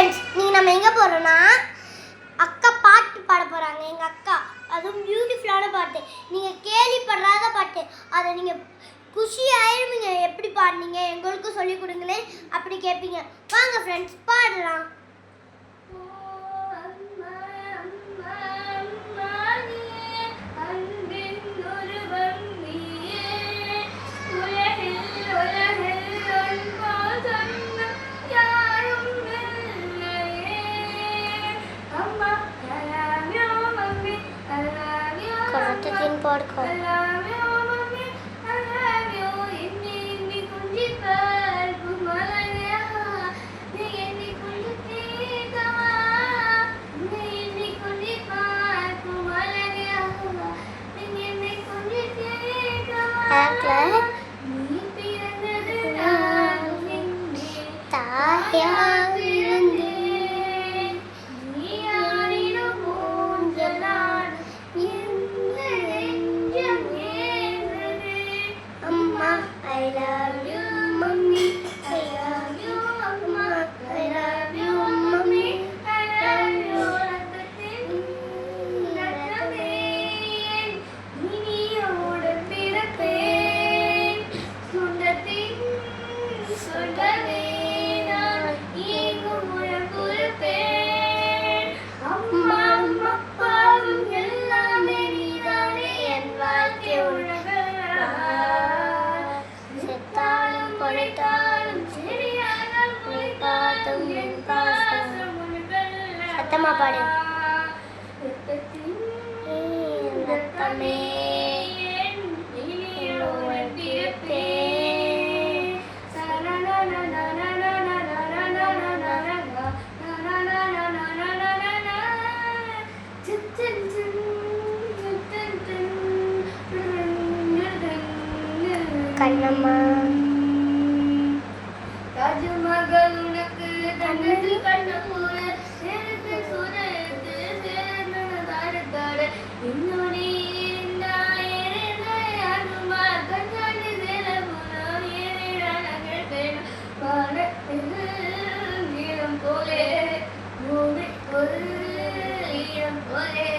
Friends, நீங்கள் நம்ம எங்கே போகிறோன்னா அக்கா பாட்டு பாட போகிறாங்க. எங்கள் அக்கா அதுவும் பியூட்டிஃபுல்லான பாட்டு, நீங்கள் கேள்விப்படாத பாட்டு. அதை நீங்கள் குஷி ஆயிருவீங்க. எப்படி பாடுனீங்க எங்களுக்கும் சொல்லிக் கொடுங்களேன் அப்படி கேட்பீங்க. வாங்க ஃப்ரெண்ட்ஸ் பாடலாம். சத்தமா பாடு. கண்ணம்மா ராஜமகள் உனக்கு தன்னதி கண்ணபுர சேர்த்து சுரத்து சேர்ந்ததாரதார இன்னொரு அனுமா கண்ணாடி செலவுரம் ஏழானங்கள் வேணும் பாடத்தில் நீளம் போலே மூவி ஒரு ஈரம் போலே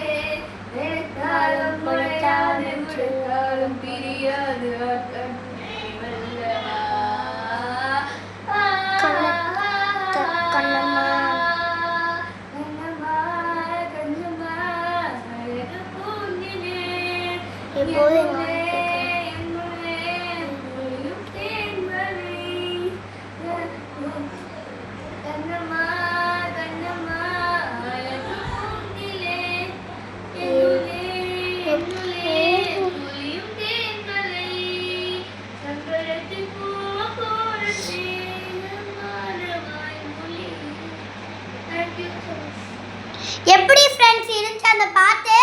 நினைத்தாலும் முளையாது முளைத்தாலும் பிரியாது எப்படி ஃப்ரெண்ட்ஸ் இருந்துச்சு அந்த பாட்டு?